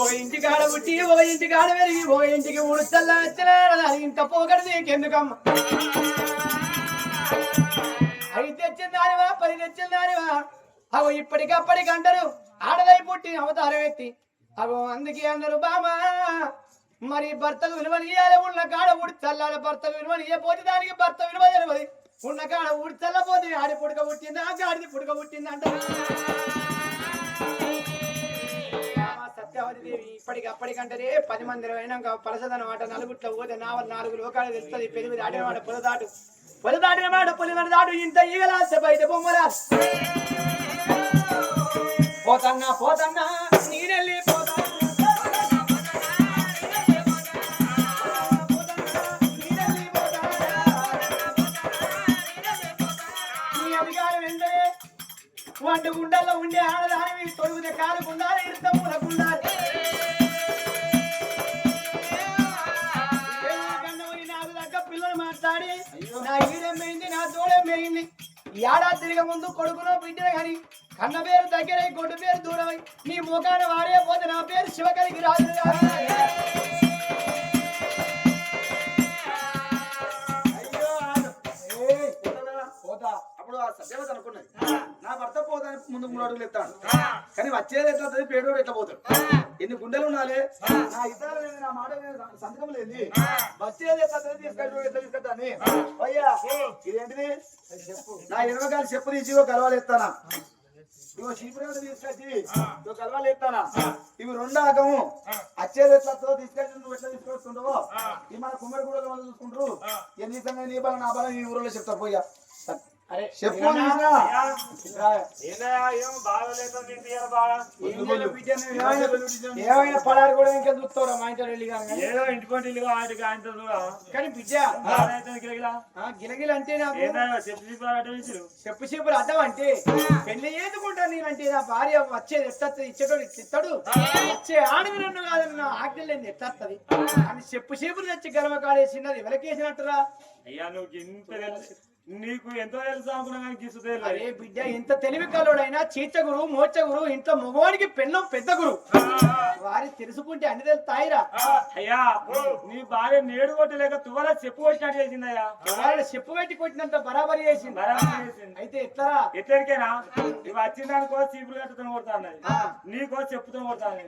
ఒక ఇంటి కాడ పుట్టి ఒక ఇంటి కాడ పెరిగి ఒక ఇంటికి ఉడుచల్లా వచ్చిన ఇంత పోగడు నీకెందుకమ్మ అవి తెచ్చిన దానివా 10 తెచ్చిన దానివా అగో ఇప్పటికప్పటికి అంటారు ఆడదై పుట్టి అవతారం ఎత్తి అగో అందుకే అన్నారు బామా మరి భర్తకు విలువనియాలి ఉన్న కాడ ఉడుచల్లాల భర్తకు విలువనియపోతే దానికి భర్త విలువ తెలియదు ఉన్న కాడ ఉడుచల్లపోతే ఆడి పుడక పుట్టిందా గాడిది పుడక పుట్టింది అంటారు సత్యవతిదేవి ఇప్పటికప్పటికంటే 10 మంది అయినాక పలసదనమాట నలుగుట్లో పోతే 4 లోకాలు తెలుస్తుంది పెరిమి దాటిన మాట పొల దాటిన మాట పొలిమని దాటు ఇంత ఈగలాస బయట బొమ్మలా పోతన్నా నీరెళ్ళి వంటి గుండెల్లో ఉండే ఆడదాని తొలుగుతే కాలుకుండాలి ఇరుతములకుండాలి నాకు దగ్గర పిల్లలు మాట్లాడి నా ఈడెమ్మయింది నా తోడెమ్మయింది ఏడాది తిరిగ ముందు కొడుకులో బిడ్డనే కానీ కన్న పేరు దగ్గరై కొట్టు పేరు దూరమై నీ ముఖాన వాడే పోతే నా పేరు శివకరికి రాజు సత్యవతి అనుకున్నది నా భర్త పోతానికి ముందు 3 అడుగులు ఎత్తాడు కానీ వచ్చేది ఎట్లా పేడోడు ఎట్లా పోతాడు ఎన్ని గుండెలు ఉండాలి నా ఇద్దరు నా మాట సంతకం లేదు వచ్చేది ఎట్లా తీసుకెళ్తాను అయ్యా ఇదేంటిది నా 20 కాలు చెప్పు తీసి కలవాలి ఎత్తానా ఇగో చీపురేడు తీసుకొచ్చి కలవాలి ఎత్తానా ఇవి 2 ఆగము వచ్చేది ఎట్లా తీసుకెళ్ళి నువ్వు ఎట్లా తీసుకొస్తుంటావో ఈ మన కుమ్మడి కూడా చూసుకుంటారు ఎన్ని సంగతి నీ బలం నా బలం ఈ ఊరిలో చెప్తారు పోయా చెప్పు ఏమైనా పడారు కూడా ఇంకా చూస్తారా మా ఇంట్లో వెళ్ళి ఏదో ఇంటికొంటి కానీ బిడ్డ గిలగిల అంటే నాకు చెప్పు చెప్పులు అడ్డం అంటే పెళ్లి చేసుకుంటాను నేనంటే నా భార్య వచ్చేది ఎత్తది ఇచ్చేటోడు ఇస్తాడు వచ్చే ఆడవి 2 కాదన్న ఆజ్ఞలు లేని ఎత్తది అని చెప్పు చెప్పులు తెచ్చి గర్వ కాడేసినది ఎవరికేసినట్టురా అయ్యా నువ్వు ఇంత నీకు ఎంతో తెలుసా అనుకున్నా కానీ గిస్తుంది అరే బిడ్డ ఎంత తెలివి కలోడైనా చీచగురు మోచగురు ఇంట్లో మగవాడికి పెళ్ళం పెద్ద గురు వారి తెలుసుకుంటే అన్ని తెలుస్తాయిరా అయ్యా నీ భార్య నేడు కొట్టలేక తువ్వల చెప్పు కొట్టినట్టు చేసిందయ్యా చెప్పు పెట్టి కొట్టినంత బరాబరి చేసింది అయితే ఎట్లరికేనా ఇవి వచ్చిన దానికో చీపులు కట్టుతో కొడతాను నీకో చెప్పుతో కొడతాను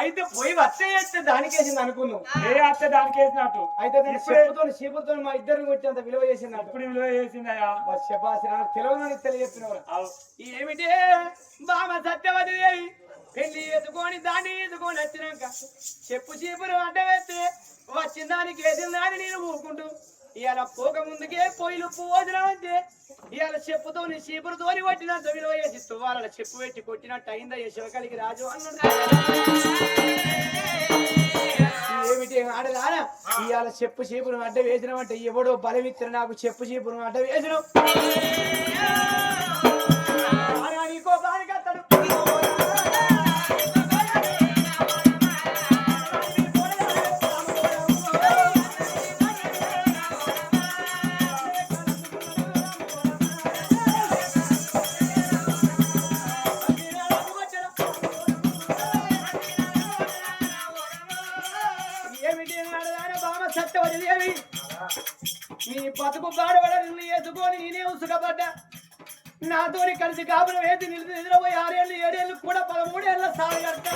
అయితే పోయి వచ్చేస్తే దానికేసింది అనుకున్నావు అత్తే దానికి వేసినట్టు అయితే చెప్పుతో చీపులతో మా ఇద్దరిని కొట్టేంత విలువ చేసింది ఇప్పుడు విలువ చేసిందయ్యా తెలియని తెలియజెప్పినవారు ఏమిటి బామ సత్యవతి దేవి పెళ్లి ఎత్తుకొని దాన్ని ఎత్తుకొని వచ్చినాక చెప్పు చీపురు అడ్డ వేస్తే వచ్చిన దానికి వేసిన దాన్ని నేను ఊరుకుంటూ ఇవాళ పోక ముందుకే పొయ్యిలు పోదినం అంటే ఇవాళ చెప్పుతోని చీపురుతోని కొట్టినంత విలువ చేసి తువ్వాల చెప్పు పెట్టి కొట్టినట్టు అయిందా శివకలికి రాజు అన్నాడు ఏమిటి ఆడదానా ఇవాళ చెప్పు చీపురు అడ్డ వేసినామంటే ఎవడో బలమిత్ర నాకు చెప్పు చీపురు అడ్డ వేసినావు కోపానికి అత్తడు నీ బతుకు బాడబడ నిన్ను ఎత్తుకొని నేనే ఉసుకబడ్డా నాతోని కలిసి కాపురం వేసి నిద్రపోయి 6 ఏళ్ళు 7 ఏళ్ళు కూడా 13 ఏళ్ళ సాగు కడతా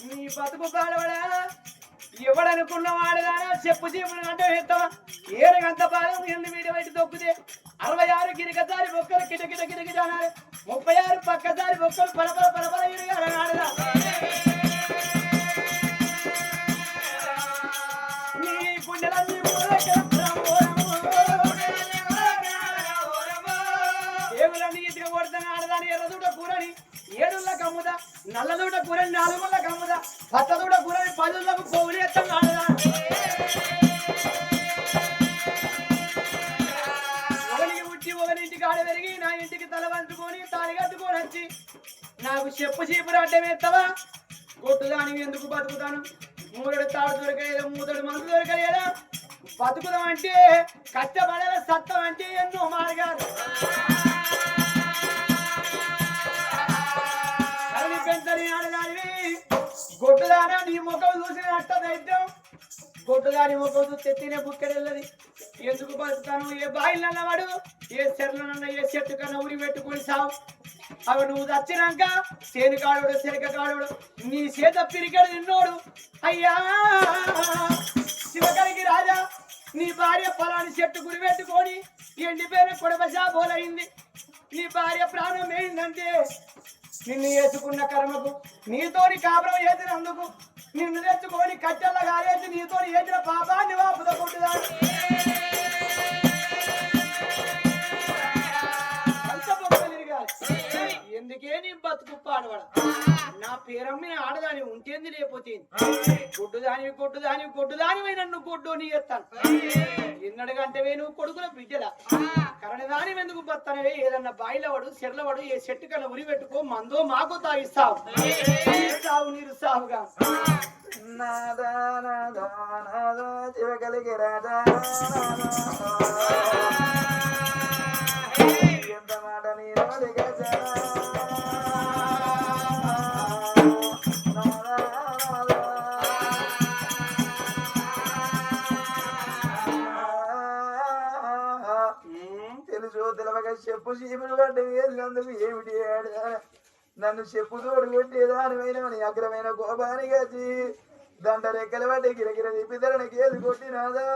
నీ బతుకు బాడబడా ఎవడనుకున్న వాడదానా చెప్పు చీపులు అంటే ఎత్తావా ఏరగంత బాగా ఎందు వీడి బయట తొక్కుతే 66 గిరికసారి ఒక్కరు కిటకిట కిటకిట అన్నారు 36 పక్కసారి ఒక్కరు పరపర పరపర ఇరుగాడదా నీ గుండెలన్నీ ఏములన్నీ ఇదిగా కొడతాను ఆడదాని ఎర్రదూడ కూరని 7 కమ్ముదా నల్లదూడ కూరని 4 కమ్ముదా పచ్చదూడ కూరని 10 పోగులు ఎత్తాను ఆడదా ఒకరింటికి ఆడ పెరిగి నా ఇంటికి తల వంచుకొని తాళి కట్టుకొని వచ్చి నాకు చెప్పు చీపురు అడ్డమేస్తావా కొట్టు దాని ఎందుకు బతుకుతాను మూడు తాడు దొరకలేదా మూతడు మందు దొరకలేదా బతుకుదాం అంటే కష్టపడాల సత్తం అంటే ఎన్నో మార్గాలు కరుణి పెంచని ఆడదానివి గొడ్డుదానా నీ ముఖం చూసిన అట్ట దైత్యం గొడ్డుదాని ముఖం చూస్తే తినే బుక్కెడెళ్ళది ఎందుకు బతుకుతాను ఏ బాయిలన్నవాడు ఏ చెర్లనన్న ఏ చెట్టు కన్నా ఉరి పెట్టుకుని సావు అవి నువ్వు చచ్చినాక సేను కాడు శనక కాడు నీ చేత పిరికడు తిన్నోడు అయ్యా శివకరికి రాజా నీ భార్య పొలాన్ని చెట్టు గురి పెట్టుకొని ఎండిపోయిన కొడబసా బోలైంది నీ భార్య ప్రాణం ఏంటంటే నిన్ను వేసుకున్న కర్మకు నీతోని కాపురం చేసినందుకు నిన్ను తెచ్చుకొని కట్టెల్ల గారేసి నీతో వేసిన పాపాన్ని వాపుదకుంటున్నాడు ఎందుకే నీ బతుకు పాడవాడ నా పేరమ్మి ఆడదాని ఉంటేంది లేకపోతే కొట్టుదానివై నన్ను కొడ్డు నీ ఎత్తాను ఎన్నడగంటవే నువ్వు కొడుకుల బిడ్డల కరణదాని ఎందుకు బతానవే ఏదన్నా బాయిలవాడు చెర్లవాడు ఏ చెట్టు కన్నా ఉరి పెట్టుకో మందో మాకు తాగిస్తావు సావు నీరు సావుగా నాదా నాదా నాదా శివకలికి రాజా ఎంత మాట మీరు తెలుసు తెలవక చెప్పు చీపులు పడ్డ వేసినందుకు ఏమిటి నన్ను చెప్పు తోడు కొట్టేదానివైన అగ్రమైన కోపానికి వచ్చి దండ రెక్కల పట్టి గిరగిర తిప్పిదరని కేసు కొట్టినాదా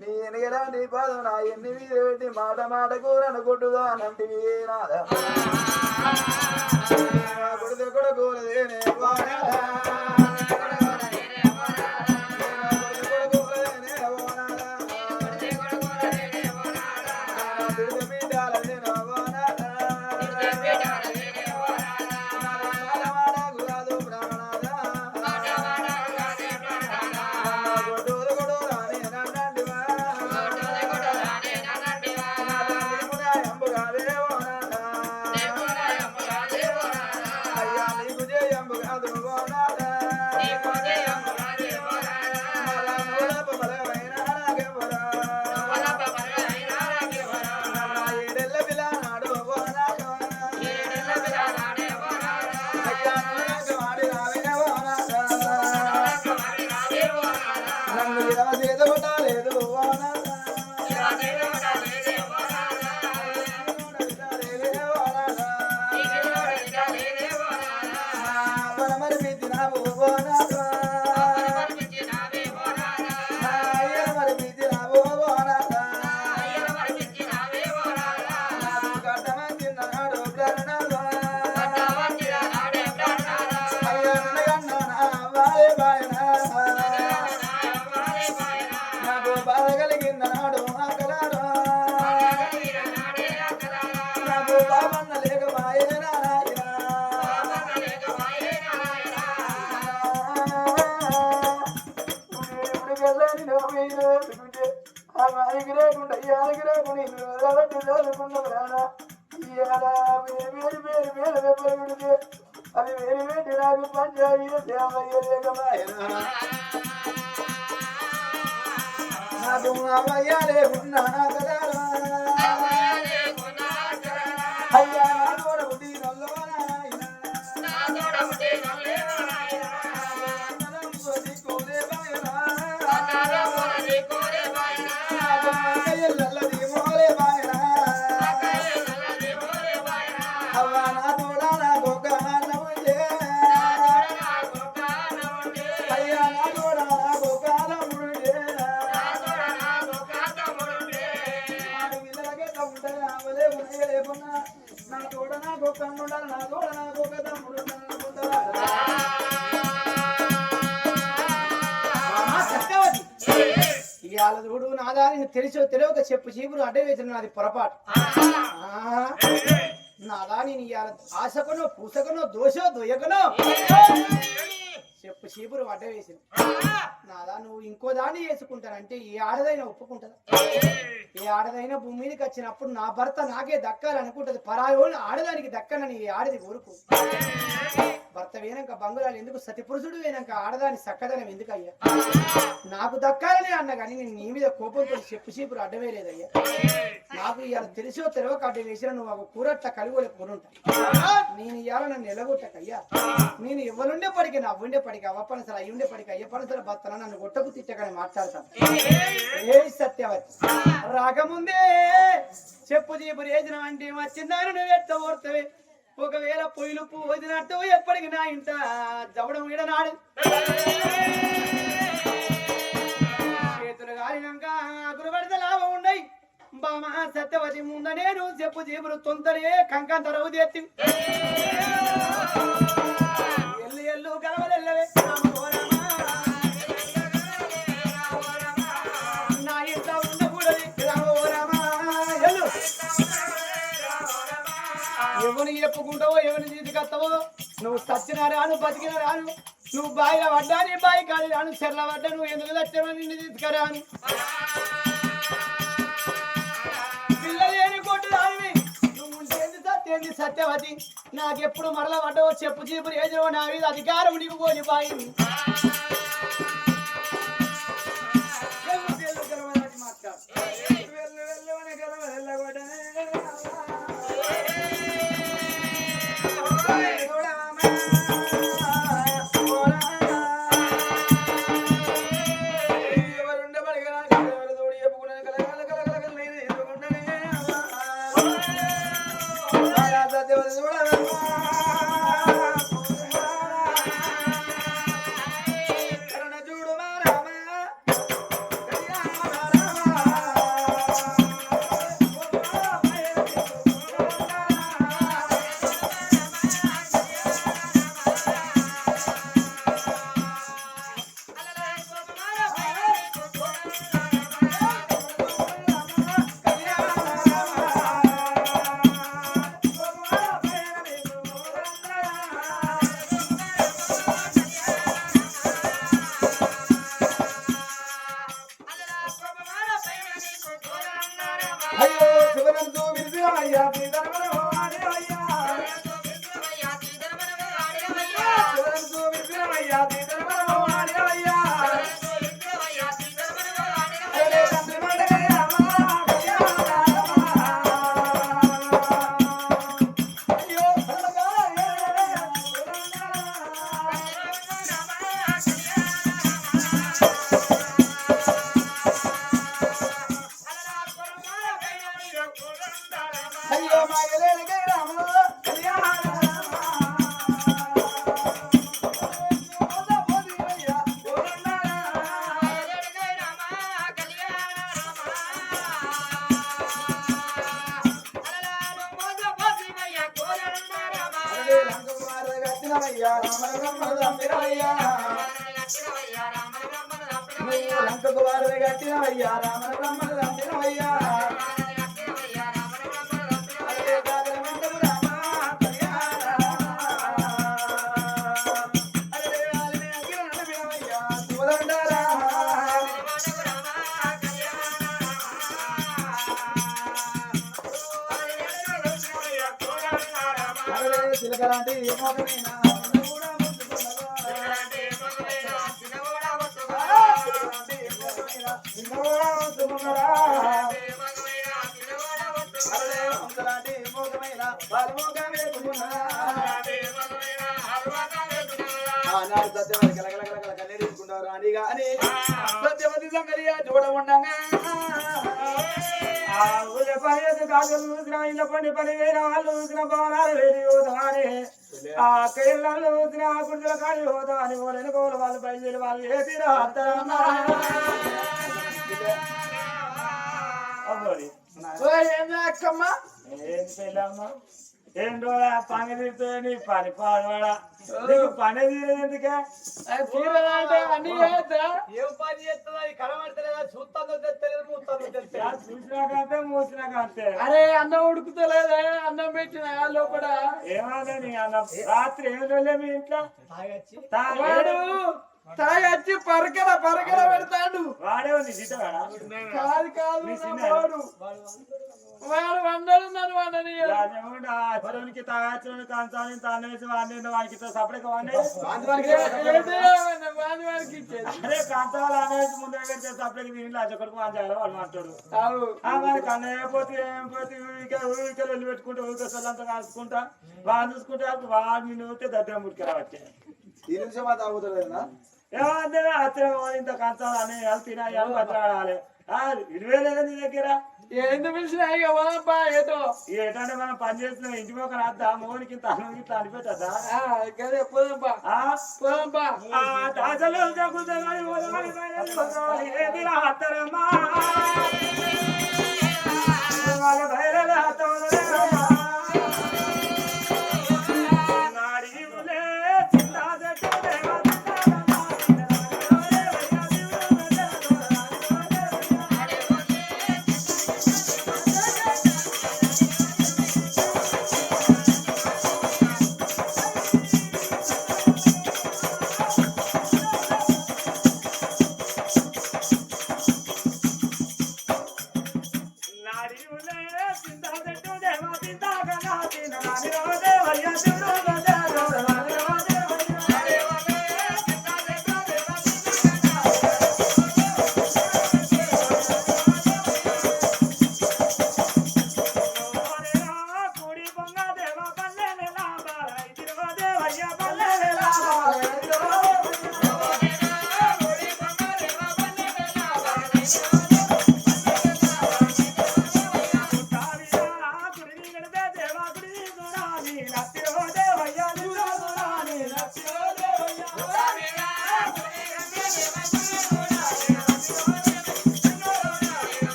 నీ ఎనగలాంటి పాదం నా ఎన్ని మీద పెట్టి మాట మాటకు నన్ను కొట్టుదా అనంటివి నాదా కొడుకు కొడుకోలేనే అది వేరు వేటి నాకు పంచాయతీ నాకు అమ్మయ్య లేకున్నా కదా అయ్యా నా తోడ బుద్ధి చూడు నాదాని తెలిసో తెలియక చెప్పు చీపురు అడ్డ వేసిన నాది పొరపాటు నాదాని ఆశకనో పూసకనో దోషో దొయ్యకనో చెప్పు చీపురు వడ్డ వేసిన నాదా నువ్వు ఇంకో దాన్ని చేసుకుంటానంటే ఏ ఆడదైనా ఒప్పుకుంటదా? ఏ ఆడదైనా భూమి మీదకి వచ్చినప్పుడు నా భర్త నాకే దక్కాలనుకుంటది. పరాయోళ్ళు ఆడదానికి దక్కనని ఏ ఆడది కోరుకు. భర్త వేనాక బంగుళాలు ఎందుకు, సతి పురుషుడు వేనాక ఆడదాని చక్కదనం ఎందుకు అయ్యా? నాకు దక్కాలని అన్న కానీ నేను నీ మీద కోపంతో చెప్పు చీపురు అడ్డమే లేదయ్యా. నాకు ఇవాళ తెలిసో తెలవక అడ్డ వేసినా నువ్వు ఒక కూరట్ల కలిగోలే కూరుంటా. నేను ఇవాళ నన్ను ఎలగొట్టకయ్యా. నేను ఇవ్వలుండేపడికి నా ఉండేపడికి అవ్వపనసలు అయ్యి ఉండేపడికి అయ్య పనసలు భర్తన నన్ను గొట్టకు తిట్టకని మాట్లాడతాను. ఏ సత్యవతి రాకముందే చెప్పు చీపురు వేసిన అంటే వచ్చిందాన్ని నువ్వు ఎట్ట ఓర్తవే. ఒకవేళ పొయ్యిలు పోదినట్టు ఎప్పటికి నా ఇంట జవడం ఈడనాడు చేతులు గాలినాక ఆకులు పడితే లాభం ఉన్నాయి. బామ సత్యవతి ముంద నేను చెప్పు చీపురు తొంతరే కంకంతరవు తెత్తి ఎల్లు ఎల్లు గలవలెల్లవే నా ఇంట ఉండకూడదు రామోరామా. ఎల్లు ఎవరిని చెప్పుకుంటావో ఎవరిని తీసుకొస్తావో, నువ్వు చచ్చినా రాను బతికిన రాను, నువ్వు బాయిల పడ్డా నీ బాయి కాదు రాను, చెర్ల పడ్డా నువ్వు ఎందుకు తెచ్చావని నిన్ను తీసుకురాను. పిల్లలేని కొట్టు రానివి నువ్వు ఉంటేంది సత్యేంది సత్యవతి. నాకెప్పుడు మరల పడ్డవో చెప్పు చీపురు ఏజో నా మీద అధికారం నీకు పోని బాయి లంకకు వారు గట్టినవయ్యా రామన బ్రహ్మను రంపినవయ్యా చిలకలాంటి మోకమైనా సత్యవతి సంగతిగా చూడముండగా చూసిన ఇళ్ళ పండి 10,000 వాళ్ళు చూసిన భవనాలు వేడి పోతామని ఆ కేళ్ళలు చూసిన గుండెల కాడి పోతామని వాళ్ళని కోలు వాళ్ళు బయలుదేరి వాళ్ళు ఏ తీరా అక్కమ్మా ఏంటి పెళ్ళమ్మా ఏం రోజు పని తీరుతో నీ పని పాడవాడా నీకు పని తీరేది ఎందుకే తీరదంటే అన్ని చేస్తా ఏం పని చేస్తుందో అది కనబడతలేదా చూస్తుందో తెలేదు మూస్తుందో తెలుస్తా చూసినాకంటే మూసినాక అంతే అరే అన్నం ఉడుకుతలేదే అన్నం పెట్టిన లోపల ఏమన్నా నీ అన్న రాత్రి ఏం రోజులే మీ ఇంట్లో వాడు తాగొచ్చి పరకల పెడతాడు వాడే ఉంది సీతవాడా కాదు కాదు నా వాడు వండడు నన్ను వండని అచ్చడానికి తాగచ్చడానికి కంచాలని తానేసి వాడిని వాడికి సపరేట్ వాడిని వాడికి ఇచ్చేది అరే కంచాలు అనేసి ముందే పెడితే సపరేట్ దీంట్లో అచ్చకొడుకు వాంచాలి వాళ్ళు మాట్లాడు మరి కన్నయ్య పోతే ఏం పోతే ఊరికే వెళ్ళి పెట్టుకుంటే ఊరికే సొల్లంతా కాసుకుంటా వాడిని చూసుకుంటే వాడిని నూతే దగ్గర ముట్టుకురావచ్చే ఈ నిమిషం తాగుతుంది ఏమంటే అచ్చరం ఇంత కంచాలు అని తినాలి బతలాడాలి 20 లేదా నీ దగ్గర ఎందుకు పిలిచినా ఇక పోదాంపా ఏదో ఏటంటే మనం పని చేస్తున్నాం ఇంటి మొక్క రాద్దా మోనికి ఇంత అన్నం ఇట్లా అనిపెట్టద్దా గదే పోదాంపా పోదాంపా తాజలు హత్తరమ్మా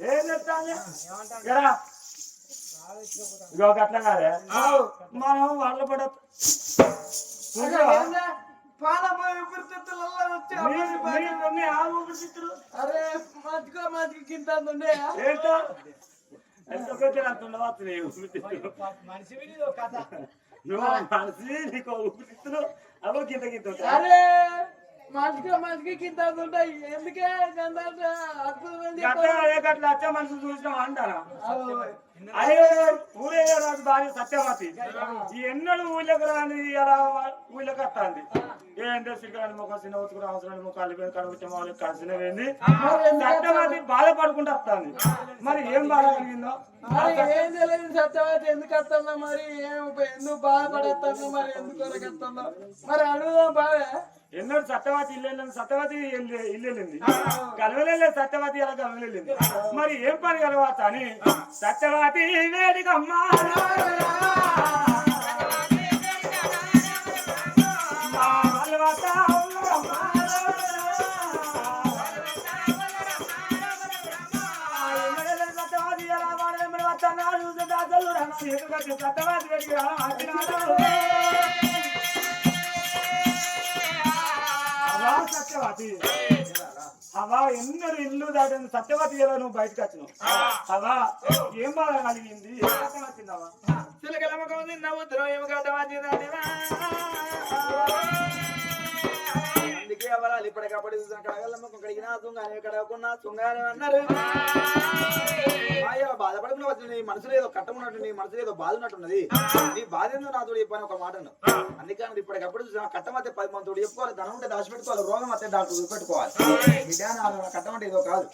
ఏం చెప్తాను అట్లా కాదే మనం వాళ్ళ పడదు అరే మతికి కింద ఏంటో ఎంత మనిషి నీకు ఊపిరితిత్తులు అవో కింద కింద అరే మనిషికి కింద ఉంటాయి ఎందుకే అట్లా అచ్చ మనుషులు చూసినాం అంటారా అదే ఊరే రాజు భార్య సత్యవతి ఈ ఎన్నడూ ఊళ్ళకి రాని అలా ఊళ్ళకి వస్తుంది ఏంటో శ్రీకాని ముఖం చిన్న ఉతుకుడు అవసరం ముఖాలు కడుగుతాం వాళ్ళకి కలిసినవేంది సత్యవతి బాధపడుకుంటూ వస్తుంది మరి ఏం బాధ కలిగిందో ఏం తెలియదు సత్యవతి ఎందుకు వస్తుందో మరి ఎందుకు బాధపడేస్తుందో మరి ఎందుకు వస్తుందో మరి అడుగుదాం బాగా ఎన్నడూ సత్యవతి ఇల్లు సత్యవతి ఇల్లు కలవలేదు సత్యవతి అలా కలవలేదు మరి ఏం పని కలవచ్చు అని సత్యవతి వేడికమ్మా ఎదురుగా సత్యవాది పెరిగి సత్యవాది అవా ఎన్నడు ఇల్లు దాటింది సత్యవతి ఎలా నువ్వు బయటకు వచ్చినావు అవా ఏం బాధ కలిగింది వచ్చిందవా అందుకే అవరాలు ఇప్పటికప్పుడు కడగలమ్మకం కడిగినా తుంగానే కడగకున్నా తుంగానే అన్నారు బాధపడకుండా వచ్చిన నీ మనసులో ఏదో కట్టమున్నట్టు నీ మనసులో ఏదో బాధ ఉన్నట్టున్నది నీ బాధ ఏందో నాతో చెప్పాను ఒక మాటను అందుకని ఇప్పటికప్పుడు కట్టమతే 10 మంది చెప్పుకోవాలి ధనం ఉంటే దాచిపెట్టుకోవాలి రోగం అయితే డాక్టర్ చూపెట్టుకోవాలి బిడ్డ కట్టమంటే ఏదో కాదు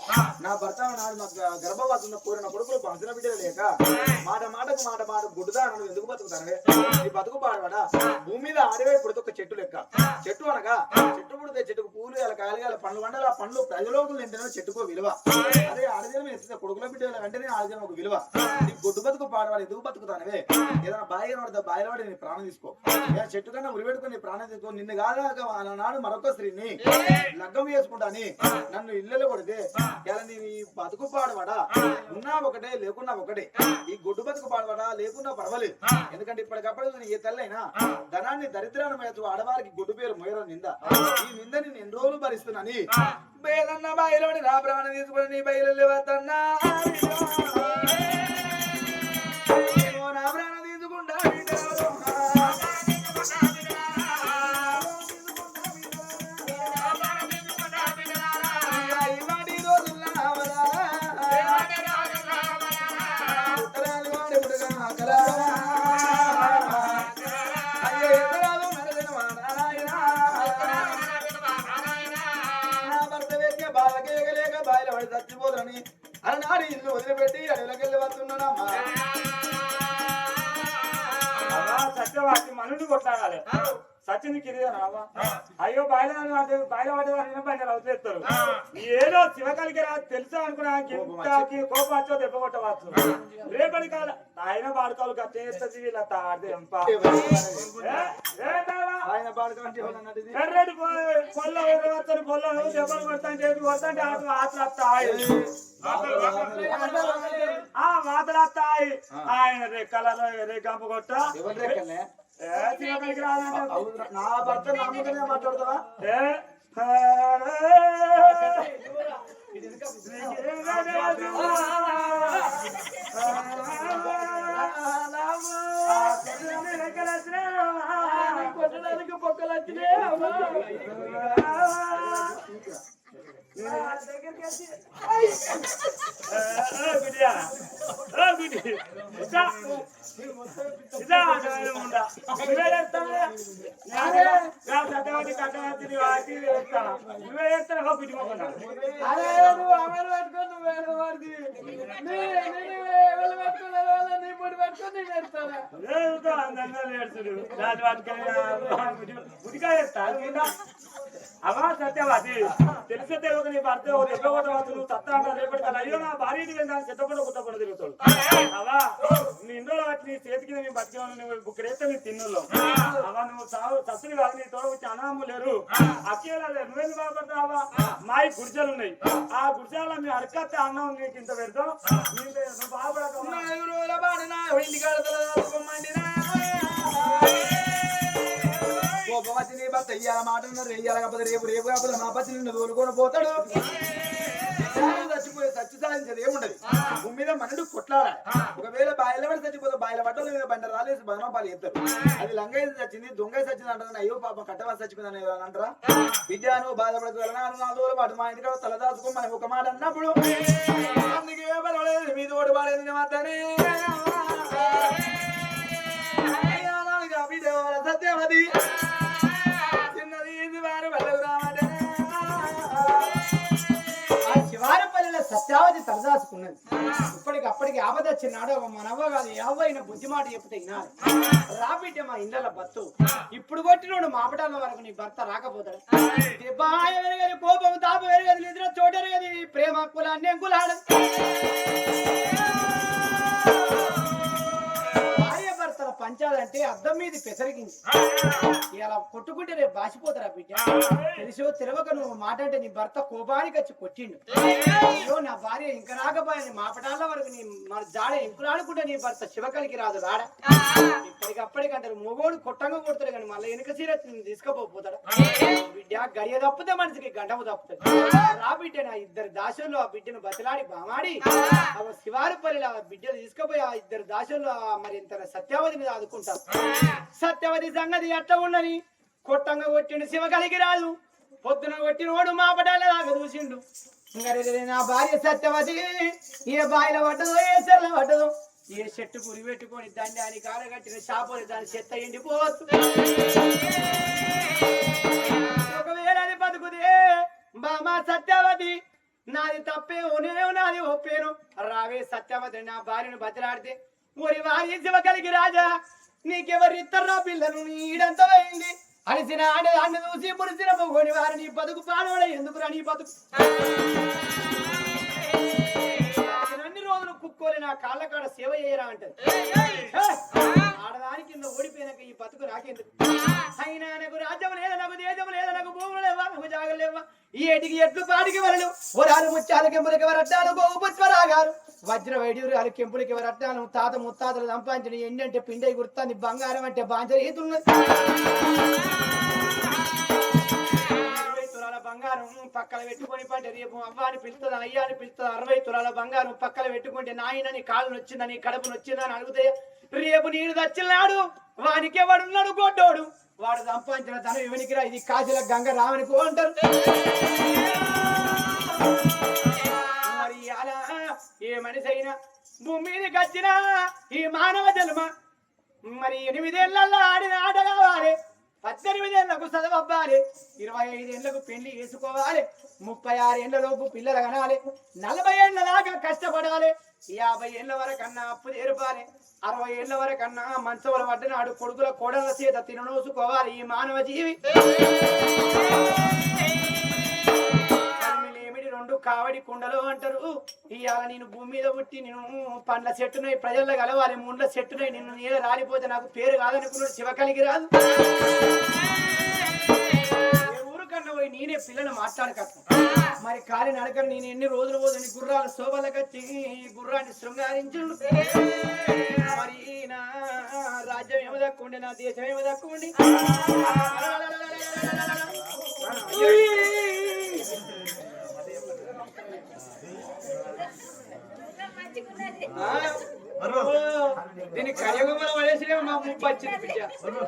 నా భర్త నాడు నాకు గర్భవతున్న కోరిన కొడుకులు పంచిన బిడ్డలు లేక మాట మాటకు గుడ్డుదా నువ్వు ఎందుకు బతుకుతానే నీ బతుకు పాడవాడా భూమి మీద ఆడవే పుడితే ఒక చెట్టు లెక్క చెట్టు అనగా చెట్టు పుడితే చెట్టుకు పూలు ఇలా కాయలు పండ్లు వండాలి ఆ పండ్లు ప్రజలోకులు తింటేనే చెట్టుకో విలువ అదే ఆడజనం ఎత్తే కొడుకుల బిడ్డలు అంటేనే ఆడజనం ఒక విలువ నీ గుడ్డు బతుకు పాడవాడు ఎందుకు బతుకుతానవే ఏదైనా బాయిగా పడితే బాయిలో పడి నీ ప్రాణం తీసుకో చెట్టు కన్నా ఉరిపెట్టుకుని నీ ప్రాణం తీసుకో నిన్ను కాదాక నాడు మరొక స్త్రీని లగ్గం చేసుకుంటాని నన్ను ఇళ్ళలో కొడితే ఇలా నీ బతుకు పాడవాడా ఉన్నా ఒకటే లేకున్నా ఒకటే ఈ గుడ్డు బతుకు పాడవాడా లేకున్నా పర్వాలేదు ఎందుకంటే ఇప్పటికప్పుడు ఏ తల్లైనా ధనాన్ని దరిద్రాన్ని మేచు ఆడవారికి గుడ్డు పేరు మోయడం నింద ఈ నింద నేను ఎన్ని రోజులు భరిస్తున్నాని బయలన్న బాయిలోని నా ప్రాణం తీసుకుని నీ బయలు వద్దన్నా నా ప్రాణం తీసుకుంటా చచ్చిపోదని అలనాడు ఇల్లు వదిలిపెట్టి అడవిలోకి వస్తున్నానమ్మా సత్యవాది మనుడు కొట్లాడాలి సచిన్ కిరియావా అయ్యో బయలు అంటే బయలు పడేవారు బయట అవుతారు ఏదో శివకాలికి రాదు తెలుసా అనుకున్నా ఇంతకి కోపం వచ్చో దెబ్బ కొట్టవచ్చు రేపటి కాల ఆయన పాడుకోవాలి కట్టేస్తుంది వీళ్ళ తాడేంప ఆయన పాడుకోండి ఎర్రటి పొల్ల వస్తారు పొల్ల దెబ్బలు కొడతాంటే కొడతాంటే ఆటలు వస్తాయి మాటలస్తాయి ఆయన రెక్కల రేకంప కొట్ట నా భర్త నమ్మకనే మాట్లాడతావా కొట్టడానికి పొక్కలు వచ్చినాయి అవా సత్యవాది తెలిసే తెలియక నీ భర్త ఎగ్గొట్టవచ్చు నువ్వు తత్తా రేపటి కదా అయ్యో నా భార్య చెత్తకుండా కుట్టకుండా తిరుగుతాడు అవా నీ ఇందులో బట్టి నీ చేతికి నీ బతికి నువ్వు బుక్కడేస్తే నీ తిన్నుల్లో అవా నువ్వు సత్తులు కాదు నీ తోడ వచ్చి అనాము లేరు అక్కేలా లేదు నువ్వేందుకు బాధపడతావా మా గుడిసెలు ఉన్నాయి ఆ గుడిసెల మీ అడకత్తే అన్నం నీకు ఇంత పెడతాం నువ్వు బాధపడక కోపమచ్చి నీ భర్త ఇయ్యాల మాట రెయ్యాల కాకపోతే రేపు కాకపోతే మా పచ్చి నిన్ను తోలుకొని పోతాడు చచ్చిపోయి చచ్చి సాధించేది ఏముండదు భూమి మీద మనుడు కొట్లాడాలి ఒకవేళ బాయిల పడి చచ్చిపోతే బాయిల పట్టల మీద బండ రాలేసి బదనపాలు ఎత్తారు అది లంగ చచ్చింది దొంగ చచ్చింది అంటారు అయ్యో పాపం కట్టవాసి చచ్చిపోయిందని అంటారా విద్యాను బాధపడకు వెళ్ళినాను 4 రోజుల పాటు మా ఇంటికి తల దాచుకో మనం ఒక మాట అన్నప్పుడు అందుకే పర్వాలేదు మీ తోడు బాలేదు మాత్రమే సత్యవతి చిన్నది వారు శివారపల్లిలో సత్యావతి తలదాసుకున్నది ఇప్పటికప్పటికి ఆపద వచ్చినాడు మనవ్వ కాదు ఎవరైనా బుద్ధి మాట చెప్తే వినాలి రాబిడ్డ మా ఇండ్ల బత్తు ఇప్పుడు కొట్టినోడు మాపటాల వరకు నీ భర్త రాకపోతాడు బాయ వెరగది కోపం తాప వెరగది నిద్ర చోట ఎరగది ప్రేమ కులాన్ని ఎంకులాడు భార్య భర్తల పంచాలంటే అద్దం మీద పెసరిగింది ఇలా కొట్టుకుంటే రేపు బాసిపోతారా బిడ్డ తెలుసో తెలియక నువ్వు మాట అంటే నీ భర్త కోపానికి వచ్చి కొట్టిండు అయ్యో నా భార్య ఇంకా రాకపోయాని మాపటాల వరకు నీ మన జాడ ఎంకులాడుకుంటే నీ భర్త శివకలికి రాదు రాడ ఇప్పటికప్పటికంటారు మొగోడు కొట్టంగా కొడతాడు కానీ మళ్ళీ వెనుక సీర తీసుకుపోతాడు బిడ్డ గడియ తప్పితే మనిషికి గంటము తప్పుతుంది రా బిడ్డ నా ఇద్దరు దాసుల్లో ఆ బిడ్డను బతిలాడి బామాడి శివారుపల్లి ఆ బిడ్డను తీసుకుపోయి ఆ ఇద్దరు దాసుల్లో మరి ఇంత సత్యావతి మీద ఆదుకుంటారు సత్యవతి సంగతి ఎట్లా ఉండని కొట్టంగా కొట్టిండు శివకలికి రాదు పొద్దున కొట్టినోడు మాపడాల దాకా చూసిండు నా భార్య సత్యవతి ఏ బాయిల పడ్డదో ఏ సెర్ల పడ్డదో ఏ చెట్టు పురి పెట్టుకొని దండాన్ని కారగట్టిన చేపలు దాని చెత్త ఎండిపోవచ్చు ఒకవేళ అది బతుకుదే బామా సత్యవతి నాది తప్పే ఓనేమో నాది ఒప్పేను రావే సత్యవతి నా భార్యను బతిలాడితే ఒరి వారి శివకలికి రాజా నీకెవరు ఇద్దరు పిల్లను నీడంతా అయింది అలిసిన ఆడదాన్ని చూసి మురిసిన మొగోని వారు నీ బతుకు పాడోడ ఎందుకురా నీ బతుకు అన్ని రోజులు కుక్కోలే నా కాళ్ళ కాడ సేవ చేయరా అంటది ఆడదాని కింద ఓడిపోయినాక ఈ బతుకు నాకెందుకు అయినా నాకు రాజ్యం లేదా నాకు దేశం లేదా నాకు భూములు లేవా నాకు జాగలు లేవా ఈ ఏటికి ఎట్లు పాడికి వరలు ఓరాలు ముత్యాలు కెంపులకి వరట్టాలు గోవు పుష్పరాగారు వజ్ర వైడ్యూరు కెంపులకి వరట్టాలు తాత ముత్తాతలు సంపాదించిన ఎండంటే పిండై గుర్తాన్ని బంగారం అంటే బాంజరీతున్నది బంగారం పక్కన పెట్టుకొని పంటే రేపు అవ్వాని పిలుస్తుంది అయ్యాని పిలుస్తుంది 60 తులాల బంగారం పక్కన పెట్టుకుంటే నాయనని కాళ్ళు నొచ్చిందని కడుపు నొచ్చిందని అడిగితే రేపు నీడు దచ్చినాడు వానికి ఎవడున్నాడు గొడ్డోడు వాడు సంపాదించిన ధనం ఎవరికి రా ఇది కాశీల గంగ రావనికో అంటారు మరి అలా ఏ మనిషి అయినా భూమి మీదకి వచ్చిన ఈ మానవ జన్మ మరి 8 ఏళ్ళల్లో ఆడిన ఆట కావాలి 18 ఏళ్లకు చదవవ్వాలి 25 ఏళ్లకు పెళ్లి చేసుకోవాలి 36 ఏళ్ల లోపు పిల్లలు కనాలి 40 ఏళ్ల దాకా కష్టపడాలి 50 ఏళ్ల వరకన్నా అప్పు తీర్పాలి 60 ఏళ్ల వరకన్నా మంచవల పడ్డనాడు కొడుకుల కోడల చేత తిననోసుకోవాలి ఈ మానవ జీవి రెండు కావడి కుండలు అంటారు ఇవాళ నేను భూమి మీద పుట్టి నేను పండ్ల చెట్టునై ప్రజల్లో కలవాలి ముండ్ల చెట్టునై నిన్ను నీళ్ళ రాలిపోతే నాకు పేరు కాదనుకున్నాడు శివకలికి రాదు ఊరు కన్నా పోయి నేనే పిల్లలు మాట్లాడకట్టు మరి కాలి నడకని నేను ఎన్ని రోజులు పోదని గుర్రాల శోభలకు వచ్చి గుర్రాన్ని శృంగారించుండు మరి నా రాజ్యం ఏమో దక్కుండి నా దేశం ఏమో దక్కుండి దీన్ని కడియగుమల పడేసినే మా ముప్పు వచ్చింది బిడ్డ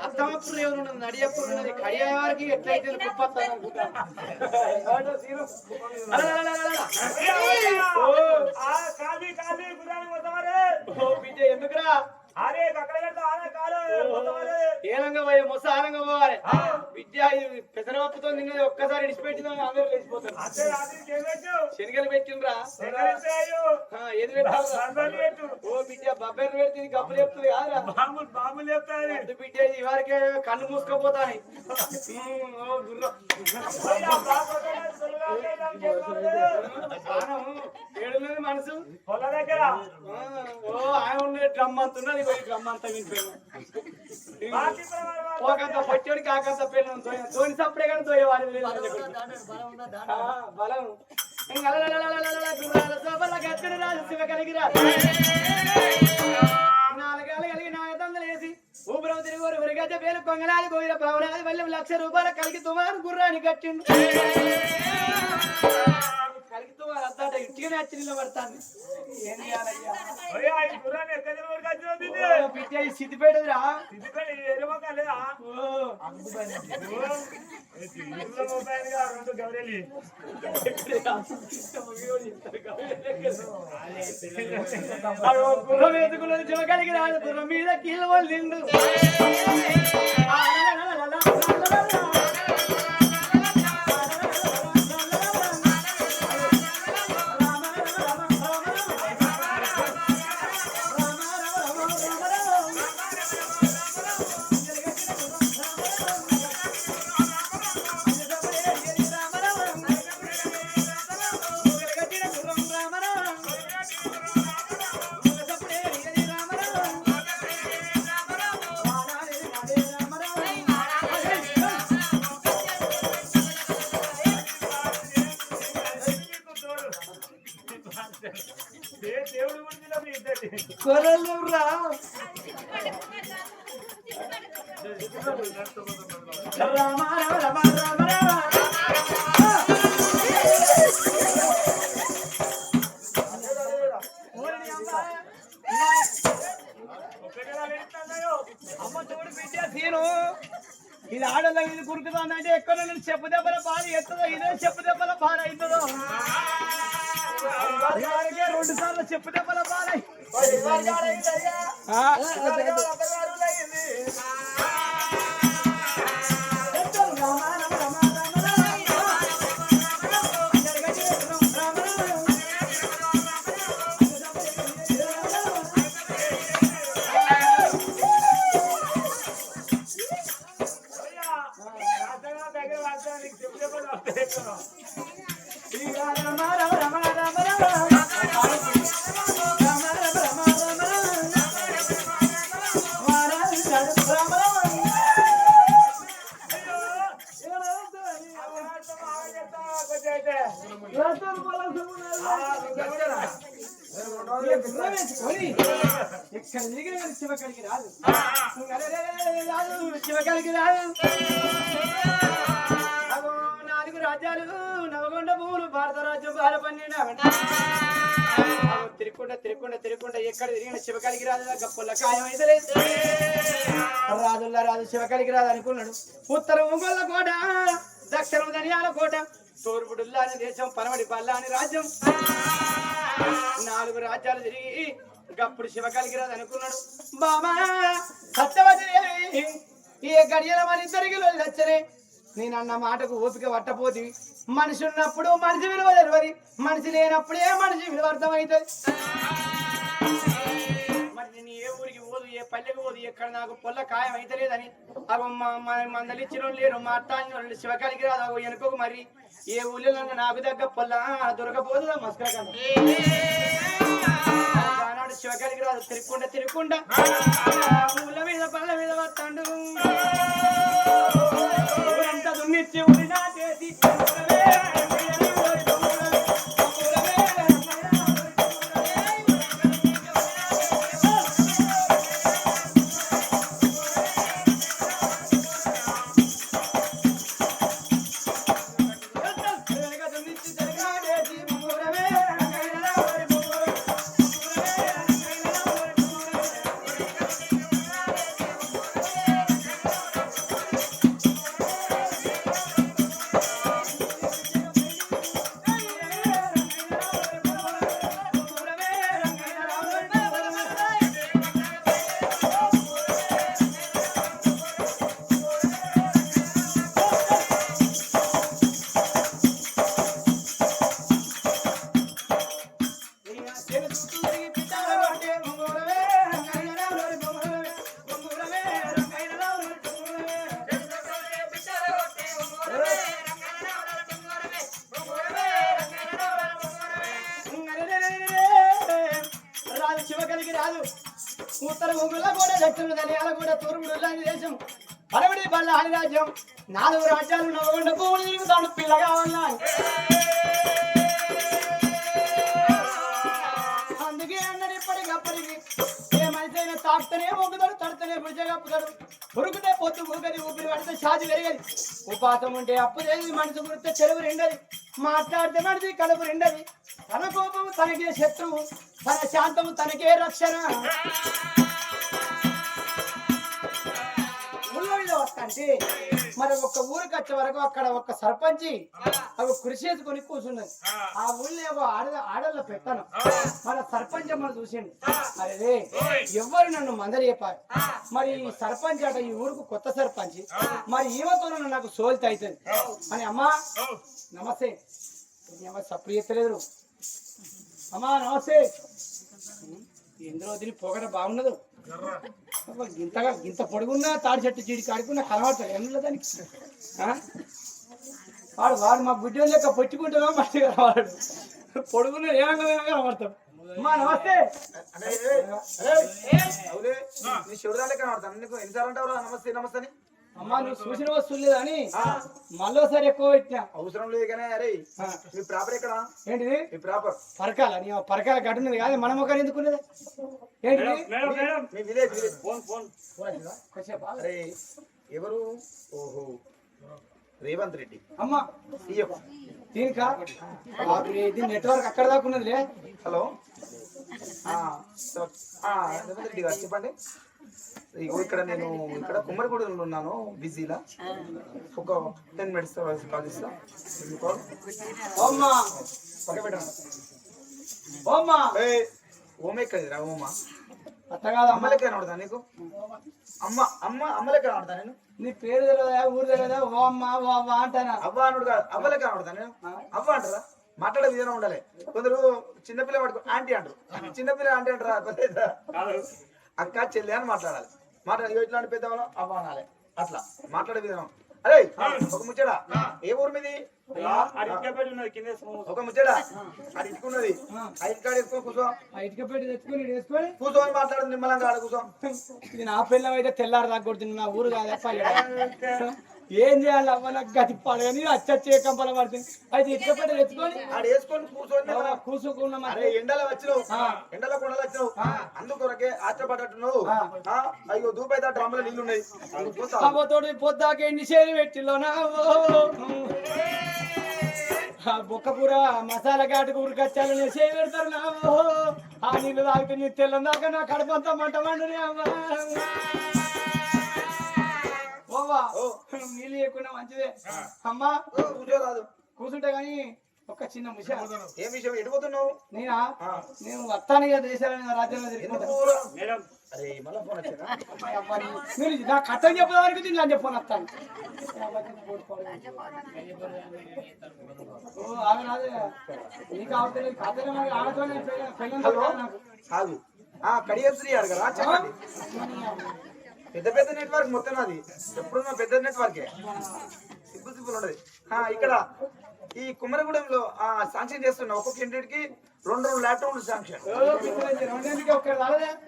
అత్తమప్పుడు ఎవరున్నది నడియప్పుడు ఉన్నది కడియ వారికి ఎట్లయితే కుప్పత్తాను అనుకుంటా బిడ్డ ఎందుకురా ఏనంగా పోయే మొస ఆనంగా పోవాలి విద్య పెసరపప్పుతో నిన్నది ఒక్కసారి ఇడిచిపెట్టిందో అందరూ లేచిపోతారు శనగలు పెట్టిండ్రా ఏది పెట్టారు ఓ బిడ్డ బబ్బెర్లు పెడితే గబ్బులు చెప్తుంది కాదురా బాంబులు చెప్తారు బిడ్డ ఇవరకే కళ్ళు మూసుకపోతాయి ఏడున్నది మనసు దగ్గర ఓ ఆయన ఉండే డ్రమ్ అంత ఉన్నది డ్రమ్ అంతా వినిపోయింది ఒకంత పచ్చడి కాకంత పెళ్ళి తోని సప్పుడే కానీ తోయేవాడు బలం శివకలిగిరా 4 ఏళ్ళు కలిగి 4 వేసి ఊపిరం తిరిగి ఉరిగజ్జ పేరు కొంగలాది గోయిల పవనాది వల్ల 1,00,000 రూపాయలు కలిగి తుమారు గుర్రాన్ని కట్టిండు కలిగి తుమారు అద్దాట ఇంటికి వచ్చి నిలబడతాను ఏం చేయాలయ్యా బిడ్డ సిద్ధిపేటదిరా గుర్రం వేసుకున్నది శివకలికి రాదు గుర్రం మీద కీళ్ళు వల్లిండు కొరలురా రామ రామ రామ రామ అమ్మ తోడు బిడ్డ తీరు ఇది ఆడల ఇది కురుకుతుందంటే ఎక్కడ నుండి చెప్పు దెబ్బల బాధ ఎత్తుందో ఇదే చెప్పు దెబ్బల బాధ అవుతుందో 2 సార్లు చెప్పు దెబ్బల బాధ శివకలికి రాదు శివకలికి రాదు 4 రాజ్యాలు నవగొండ భూములు భారత రాజ్యం బాలపన్నెండు తిరుక్కుంటా ఎక్కడ తిరిగిన శివకలికి రాదు గప్పుల ఖాయం అయితే లేదు రాజుల్లా రాదు శివకలికి రాదు అనుకున్నాడు ఉత్తరం ఒంగోళ్ళ కోట దక్షిణం ధనియాల కోట తూర్పు డుల్లాని దేశం పనమడి బల్లాని రాజ్యం 4 రాజ్యాలు తిరిగి గప్పుడు శివకలికి రాదు అనుకున్నాడు బామా సత్యవతి ఏ గడియల మన ఇద్దరికి వచ్చరే నేనన్న మాటకు ఓపిక పట్టపోతి మనిషి ఉన్నప్పుడు మనిషి విలువ తెలియదు మనిషి లేనప్పుడే మనిషి విలువ అర్థమవుతుంది మరి నేను ఏ ఊరికి పోదు ఏ పల్లెకి పోదు ఎక్కడ నాకు పొల్ల ఖాయం అయితే లేదని అవి మందలిచ్చిన లేరు మా అట్టాన్ని శివకలికి రాదు అవి వెనుకకు మరి ఏ ఊళ్ళో నాకు దగ్గర పొల్ల దొరకపోదు మస్కరకన్నా శివకలికి రాదు తిరుక్కుంటా ఊళ్ళ మీద పళ్ళ మీద వస్తాడు ఊరంతా దున్నిచ్చి ఊరినా చేసి శివకలికి రాదు ఉత్తర ఊగుల కూడా దక్షిణ ధనియాల కూడా తూర్పు దేశం పడబడి బల్లాని రాజ్యం 4 రాజ్యాలు నవగొండ భూములు తిరుగుతాడు పిల్లగా ఉన్నాయి అందుకే అన్నాడు ఇప్పటికప్పటికి ఏ మనిషి అయినా తాకుతనే మొగ్గుతాడు తడుతనే బుడిచగప్పుతాడు ఉరుకుతే పొత్తు ఊగది ఊపిరి పడితే షాజీ పెరిగది ఉపాసం ఉంటే అప్పు చేసి మనసు గురితే చెరువు రెండది మాట్లాడితే మనిషి కడుపు రెండది తన కోపము తనకే శత్రువు తన శాంతము తనకే రక్షణ వస్తాంటే మరి ఒక్క ఊరికి వచ్చే వరకు అక్కడ ఒక సర్పంచి అవి కృషి చేసుకొని కూర్చున్నది ఆ ఊళ్ళో ఆడల్లో పెట్టాను మన సర్పంచ్ మనం చూసిండు అరే ఎవరు నన్ను మందలి చెప్పాలి మరి ఈ సర్పంచ్ అట ఈ ఊరుకు కొత్త సర్పంచ్ మరి ఈమెతో నాకు సోల్తి అవుతుంది అని అమ్మా నమస్తే సప్పుడు ఎత్తలేదు అమ్మా నమస్తే ఎందులో దీని పొగట బాగున్నదు గింతగా గింత పొడుగున్నా తాడి చెట్టు చీడి కాడుకున్నా కనబడతాడు ఎందులో దానికి వాడు మా గుడ్డ లెక్క పొచ్చుకుంటావా మట్టి కనబడాడు పొడుగున్నా ఏమంగా కనబడతాడు అమ్మా నమస్తే శివరాలే కనబడతాను నీకు ఎన్నిసార్లు అంటావు నమస్తే నమస్తే అని అమ్మా నువ్వు చూసిన వస్తువు లేదని మళ్ళీసారి ఎక్కువ పెట్టినా అవసరం లేదు కానీ అరే మీ ప్రాపర్ ఎక్కడ ఏంటిది మీ ప్రాపర్ పరకాల నీ పరకాల గడ్డ ఉన్నది కాదు మనం ఒక ఎందుకున్నది ఏంటిది మేడం మేడం మీ విలేజ్ ఫోన్ ఫోన్ కొంచెంసేపు ఆగు. అరే ఎవరు ఓహో రేవంత్ రెడ్డి అమ్మా సీఎం దీనికా ఇది నెట్వర్క్ అక్కడ దాకా ఉన్నదిలే హలో రేవంత్ రెడ్డి గారు చెప్పండి ఇగో ఇక్కడ నేను ఇక్కడ కుమ్మరిగూడలో ఉన్నాను బిజీలా ఒక 10 minutes కాల్ ఇస్తా ఓమ్మా పక్క పెట్టండి ఓమ్మా ఓమే కదిరా ఓమా అత్త కాదు అమ్మ అమ్మలెక్క కనబడతా నీకు అమ్మలెక్క కనబడతా నేను నీ పేరు తెలియదా ఊరు తెలియదా ఓ అమ్మ ఓ అవ్వ అంటానా అవ్వ అనుడు కాదు అవ్వలెక్క కనబడతా నేను అవ్వ అంటారా మాట్లాడే విధానం ఉండాలి కొందరు చిన్నపిల్ల పట్టుకో ఆంటీ అంటారు చిన్నపిల్ల ఆంటీ అంటారా కాదు అక్క చెల్లి అని మాట్లాడాలి మాట్లాడాలి ఇట్లాంటి పెద్దవాళ్ళం అవ్వ అనాలి అట్లా మాట్లాడే విధానం అరే ఒక ముచ్చడా ఏ ఊరు మీది అది ఇటుకపేట ఉన్నది కింద ఒక ముచ్చడా అది ఇట్టుకున్నది ఆ ఇంటికాడ వేసుకొని కూర్చో ఆ ఇటుక పెట్టి తెచ్చుకొని ఈడ వేసుకొని కూర్చోని మాట్లాడు నిమ్మలంగా ఆడ కూర్చో ఇది నా పిల్లం అయితే తెల్లారు దాకా కొడుతుంది నా ఊరు కాదా ఏం చేయాలి అవ్వ నాకు గతి పడగాని అచ్చే కంపల పడుతుంది అయితే ఇటుక పెట్టి తెచ్చుకొని ఆడ వేసుకొని కూర్చొని కూసుకున్న అరే ఎండలో వచ్చినావు ఎండలో కొండలు వచ్చినావు అందుకొరకే ఆశ్చర్యపడ్డట్టున్నావు అయ్యో దూపైతే డ్రమ్ములో నీళ్ళు ఉన్నాయి తోటి పొద్దాక ఎన్ని చేలు పెట్టిలోనా బొక్కపూర మసాలా ఘాటుకు ఉరికొచ్చాలు నేను చేయి పెడతారు నా ఆ నీళ్ళు తాగితే నీ తెల్లందాక నా కడపంతా మంట మండని అమ్మా ఓవా నీళ్ళు లేకుండా మంచిదే అమ్మా కూర్చోరాదు కూర్చుంటే గాని ఒక చిన్న విషయం ఏం విషయం ఎడిపోతున్నావు నేనా నేను వస్తాను దేశాల రాజ్యంలో తిరుగుకుంటా మేడం అరే మళ్ళా ఫోన్ వచ్చిందా మీరు నా కథ చెప్పడానికి దీన్ని అని చెప్పని వస్తాను ఓ ఆమె నాదే నీకు అవతల ఖాతాలో మరి ఆడతోనే పెళ్ళి నాకు కాదు కడియశ్రీ అడగరా చెప్పండి పెద్ద పెద్ద నెట్వర్క్ మొత్తం అది ఎప్పుడున్నా పెద్ద నెట్వర్కే సింపుల్ ఉండదు ఇక్కడ ఈ కుమ్మరిగూడెంలో శాంక్షన్ చేస్తున్నా ఒక్కొక్క ఇంటికి 2 ల్యాప్టాప్లు శాంక్షన్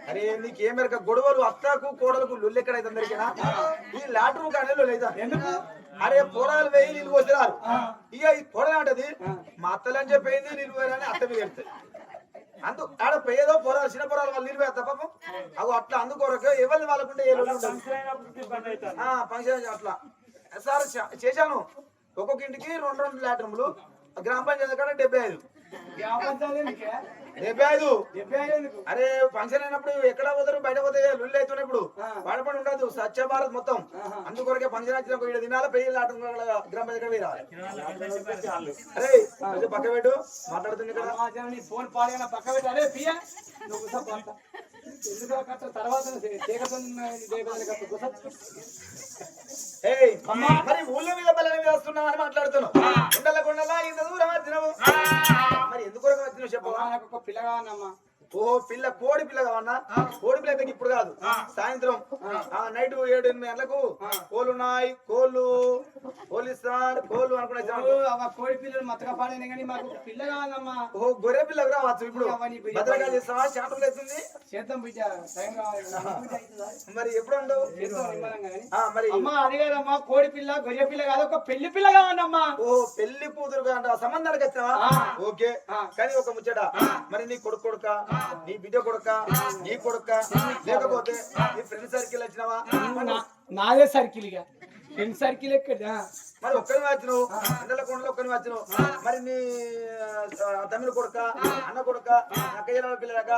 అరే నీకు ఏం మేరక గొడవలు అత్తకు కోడలకు లొల్లు ఎక్కడైతే అందరికీనా ఈ ల్యాట్రూమ్ కానీ లొల్లు ఎందుకు అరే పోరాలు వేయి నీళ్ళు పోసిరారు ఇక ఈ పోడలు అంటది మా అత్తలని చెప్పేది నీళ్ళు పోయారని అత్త మీద వెళ్తాయి ఆడ పేదో పొరాలు చిన్న పొరాలు వాళ్ళు నీళ్ళు వేస్తా పాపం అవి అట్లా అందుకోరక ఎవరిని వాళ్ళకుంటే ఏ ఫంక్షన్ అట్లా సార్ చేశాను ఒక్కొక్క ఇంటికి 2 ల్యాట్రూమ్లు గ్రామ పంచాయతీ కాడ 75 అరే ఫంక్షన్ అయినప్పుడు ఎక్కడ పోతారు బయట పోతే లుల్లు అవుతున్నాయి ఇప్పుడు వాడపడి ఉండదు స్వచ్ఛ భారత్ మొత్తం అందుకొరకే ఫంక్షన్ వచ్చిన 7 దినాల పెళ్లి లాటం గ్రామ పంచాయతీ రావాలి అరే పక్క పెట్టు మాట్లాడుతుంది కదా ఫోన్ పాడైనా పక్క పెట్టు అరే పియా తర్వాత మరి ఊళ్ళో మీద బలని మీద వస్తున్నావు అని మాట్లాడుతున్నావు కొండల కొండలా ఇంత దూరం వచ్చినావు మరి ఎందుకు వచ్చినావు చెప్పవా నాకు ఒక పిల్ల కావాలమ్మా ఓ పిల్ల కోడి పిల్ల కావన్నా కోడి పిల్ల అయితే ఇప్పుడు కాదు సాయంత్రం నైట్ 7-8 గంటలకు కోళ్ళు ఉన్నాయి కోళ్ళు ఇస్తారు కోళ్ళు అనుకున్నా కోడి పిల్లలు మత్తగా పాడైనా కానీ మాకు పిల్ల కావాలమ్మా ఓ గొర్రె పిల్ల రావచ్చు ఇప్పుడు భద్రకాలు చేస్తావా చేపలు అవుతుంది చేద్దాం బిడ్డ టైం కావాలి మరి ఎప్పుడు ఉండవు మరి అమ్మా అది కాదమ్మా కోడి పిల్ల గొర్రె పిల్ల కాదు ఒక పెళ్లి పిల్ల కావాలమ్మా ఓ పెళ్లి కూతురు అంట సంబంధానికి వచ్చావా ఓకే కానీ ఒక ముచ్చట మరి నీ కొడుక నీ బిడ్డ కొడుక నీ కొడుక లేకపోతే నీ ఫ్రెండ్ సర్కిల్ వచ్చినావా నాదే సర్కిల్ ఇక ఫ్రెండ్ సర్కిల్ ఎక్కడ మరి ఒక్కరి వచ్చినావు ఎండల కొండలో ఒక్కరి వచ్చినావు మరి నీ తమిళ కొడుక అన్న కొడుక అక్కయ్య పిల్లలక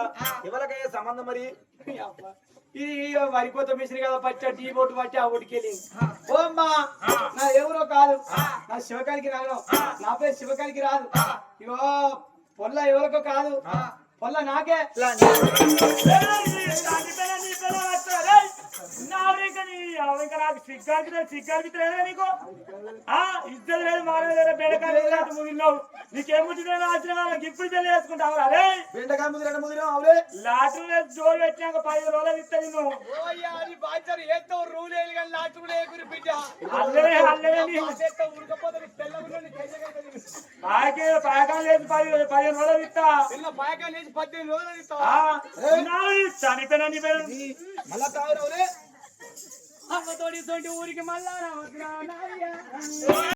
ఎవరికయ్యే సంబంధం మరి ఇది వరికోత మిషన్ కదా పచ్చ టీ బోటు పట్టి ఆ ఓటుకి వెళ్ళింది ఓ అమ్మా నా ఎవరో కాదు నా శివకానికి రాను నా పేరు శివకానికి రాదు ఇగో పొల్ల ఎవరికో కాదు పొల్ల నాకే నాకు సిగ్గానికి నీకు ఇద్దరు లేదు మానలేదు బెండకాయలు ముదిరినావు నీకేముంటుంది ఆశ్రమ వాళ్ళకి ఇప్పుడు తెలియజేసుకుంటావు అరే బెండకాయ ముదిరే లాటరీ జోలు పెట్టినాక 10 రోజులు ఇస్తుంది నువ్వు పాయకాలు లేదు 15 రోజులు ఇస్తా చనిపోయినా మళ్ళా తాగురావులే బాబతోడి సొంటి ఊరికి మళ్ళా రావద్దురా నాయ్యా